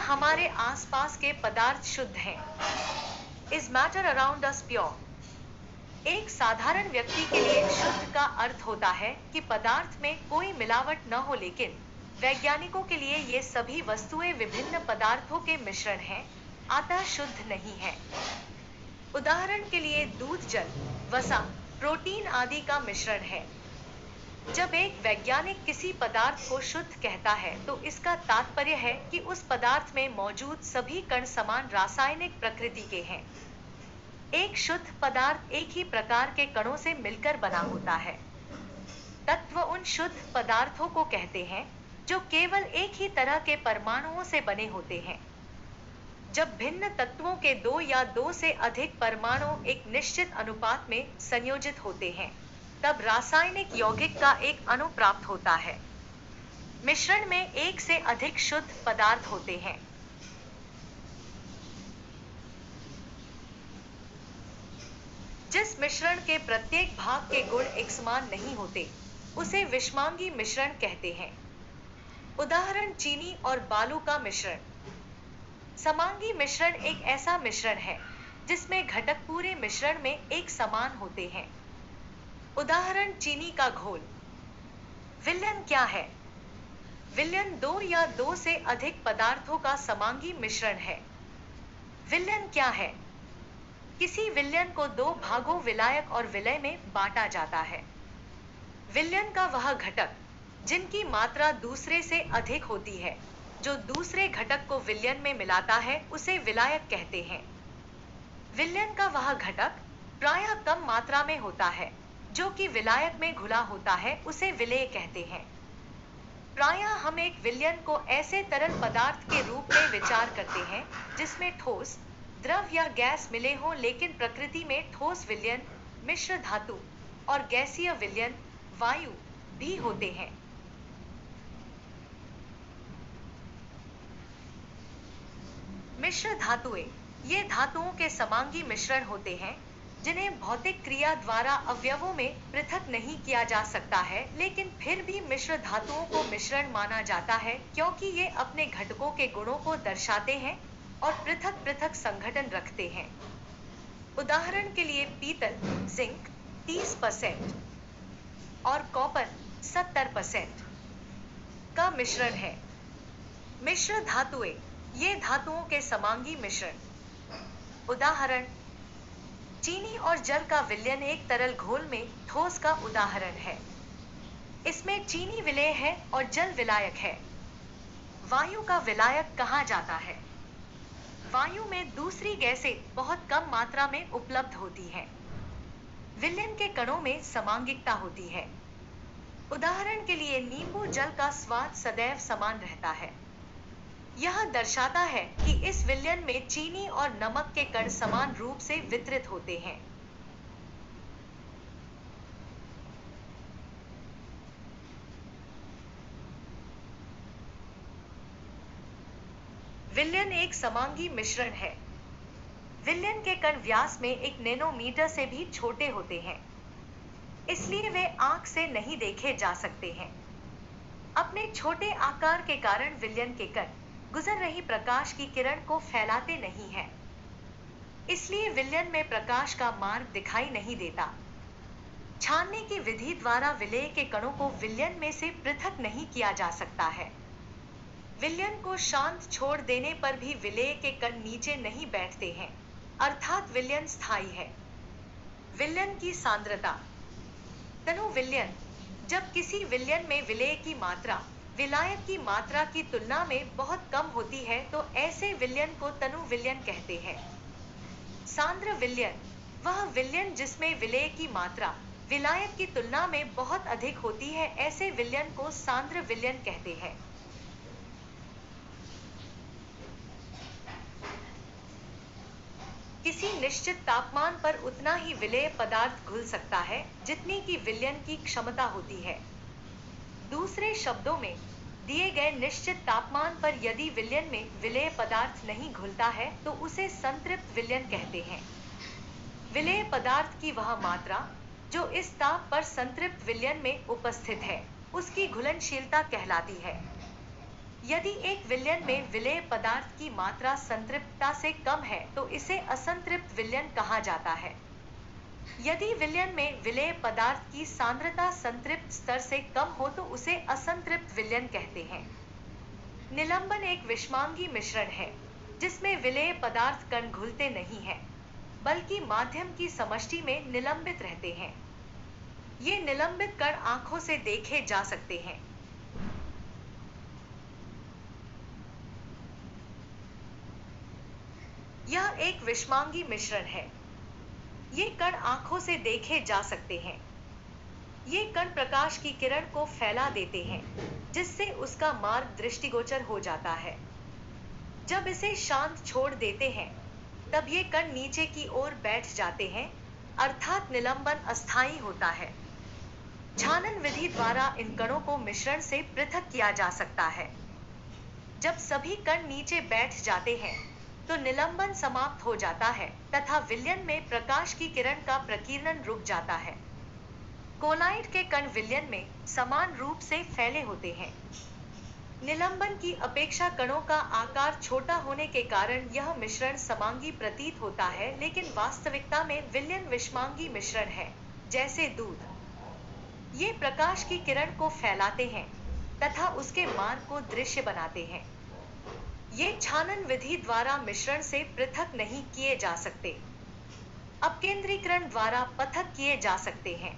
हमारे आसपास के पदार्थ शुद्ध हैं? Is matter around us pure? एक साधारण व्यक्ति के लिए शुद्ध का अर्थ होता है कि पदार्थ में कोई मिलावट न हो, लेकिन वैज्ञानिकों के लिए ये सभी वस्तुएं विभिन्न पदार्थों के मिश्रण हैं, अतः शुद्ध नहीं है। उदाहरण के लिए दूध जल, वसा, प्रोटीन आदि का मिश्रण है। जब एक वैज्ञानिक किसी पदार्थ को शुद्ध कहता है तो इसका तात्पर्य है कि उस पदार्थ में मौजूद सभी कण समान रासायनिक प्रकृति के हैं। एक शुद्ध पदार्थ एक ही प्रकार के कणों से मिलकर बना होता है। तत्व उन शुद्ध पदार्थों को कहते हैं जो केवल एक ही तरह के परमाणुओं से बने होते हैं। जब भिन्न तत्वों के दो या दो से अधिक परमाणु एक निश्चित अनुपात में संयोजित होते हैं, तब रासायनिक यौगिक का एक अणु प्राप्त होता है। मिश्रण में एक से अधिक शुद्ध पदार्थ होते हैं। जिस मिश्रण के प्रत्येक भाग के गुण एक समान नहीं होते, उसे विषमांगी मिश्रण कहते हैं। उदाहरण चीनी और बालू का मिश्रण। समांगी मिश्रण एक ऐसा मिश्रण है जिसमें घटक पूरे मिश्रण में एक समान होते हैं। उदाहरण चीनी का घोल। विलयन क्या है? विलयन दो या दो से अधिक पदार्थों का समांगी मिश्रण है। विलयन क्या है? किसी विलयन को दो भागों विलायक और विलय में बांटा जाता है। विलयन का वह घटक जिनकी मात्रा दूसरे से अधिक होती है, जो दूसरे घटक को विलयन में मिलाता है, उसे विलायक कहते हैं। विलयन का वह घटक प्रायः कम मात्रा में होता है, जो कि विलायक में घुला होता है, उसे विलेय कहते हैं। प्रायः हम एक विलयन को ऐसे तरल पदार्थ के रूप में विचार करते हैं जिसमें ठोस, द्रव या गैस मिले हों, लेकिन प्रकृति में ठोस विलयन, मिश्र धातु और गैसीय विलयन, वायु भी होते हैं। मिश्र धातुएं ये धातुओं के समांगी मिश्रण होते हैं जिन्हें भौतिक क्रिया द्वारा अवयवों में पृथक नहीं किया जा सकता है, लेकिन फिर भी मिश्र धातुओं को मिश्रण माना जाता है क्योंकि ये अपने घटकों के गुणों को दर्शाते हैं और पृथक पृथक संघटन रखते हैं। उदाहरण के लिए पीतल, जिंक 30% और कॉपर 70% का मिश्रण है। मिश्र धातुएं ये धातुओं के समांगी मिश्रण। उदाहरण चीनी और जल का विलयन एक तरल घोल में ठोस का उदाहरण है। इसमें चीनी विलेय है और जल विलायक है। वायु का विलायक कहा जाता है। वायु में दूसरी गैसें बहुत कम मात्रा में उपलब्ध होती हैं। विलयन के कणों में समांगिकता होती है। उदाहरण के लिए नींबू जल का स्वाद सदैव समान रहता है। यह दर्शाता है कि इस विलयन में चीनी और नमक के कण समान रूप से वितरित होते हैं। विलयन एक समांगी मिश्रण है। विलयन के कण व्यास में 1 नैनोमीटर से भी छोटे होते हैं, इसलिए वे आंख से नहीं देखे जा सकते हैं। अपने छोटे आकार के कारण विलयन के कण गुजर रही प्रकाश की किरण को फैलाते नहीं हैं, इसलिए विलयन में प्रकाश का मार्ग दिखाई नहीं देता। छानने की विधि द्वारा विलेय के कणों को विलयन में से पृथक नहीं किया जा सकता है। विलयन को शांत छोड़ देने पर भी विलेय के कण नीचे नहीं बैठते हैं, अर्थात विलयन स्थायी है। विलयन की सांद्रता। तनु विलयन। जब किसी विलयन में विलेय की मात्रा विलायक की मात्रा की तुलना में बहुत कम होती है तो ऐसे विलयन को तनु विलयन कहते हैं। सांद्र विलयन। वह विलयन जिसमें विलेय की मात्रा विलायक की तुलना में बहुत अधिक होती है, ऐसे विलयन को सांद्र विलयन कहते हैं। किसी निश्चित तापमान पर उतना ही विलेय पदार्थ घुल सकता है जितनी की विलयन की क्षमता होती है। दूसरे शब्दों में, दिए गए निश्चित तापमान पर यदि विलयन में विलेय पदार्थ नहीं घुलता है तो उसे संतृप्त विलयन कहते हैं। विलेय पदार्थ की वह मात्रा जो इस ताप पर संतृप्त विलयन में उपस्थित है, उसकी घुलनशीलता कहलाती है। यदि एक विलयन में विलेय पदार्थ की मात्रा संतृप्तता से कम है तो इसे असंतृप्त विलयन कहा जाता है। यदि विलयन में विलेय पदार्थ की सांद्रता संतृप्त स्तर से कम हो तो उसे असंतृप्त विलयन कहते हैं। निलंबन एक विषमांगी मिश्रण है जिसमें विलेय पदार्थ कण घुलते नहीं हैं, बल्कि माध्यम की समष्टि में निलंबित रहते हैं। ये निलंबित कण आंखों से देखे जा सकते हैं। यह एक विषमांगी मिश्रण है। ये कण आंखों से देखे जा सकते हैं। ये कण प्रकाश की किरण को फैला देते हैं, जिससे उसका मार्ग दृष्टिगोचर हो जाता है। जब इसे शांत छोड़ देते हैं, तब ये कण नीचे की ओर बैठ जाते हैं, अर्थात निलंबन अस्थायी होता है। छानन विधि द्वारा इन कणों को मिश्रण से पृथक किया जा सकता है। जब सभी कण नीचे बैठ जाते हैं, तो निलंबन समाप्त हो जाता है तथा विलयन में प्रकाश की किरण का प्रकीर्णन रुक जाता है। कोलाइड के कण विलयन में समान रूप से फैले होते हैं। निलंबन की अपेक्षा कणों का आकार छोटा होने के कारण यह मिश्रण समांगी प्रतीत होता है, लेकिन वास्तविकता में विलयन विषमांगी मिश्रण है, जैसे दूध। ये प्रकाश की किरण को फैलाते हैं तथा उसके मार्ग को दृश्य बनाते हैं। ये छानन विधि द्वारा मिश्रण से पृथक नहीं किए जा सकते, अपकेंद्रीकरण द्वारा पृथक किए जा सकते हैं।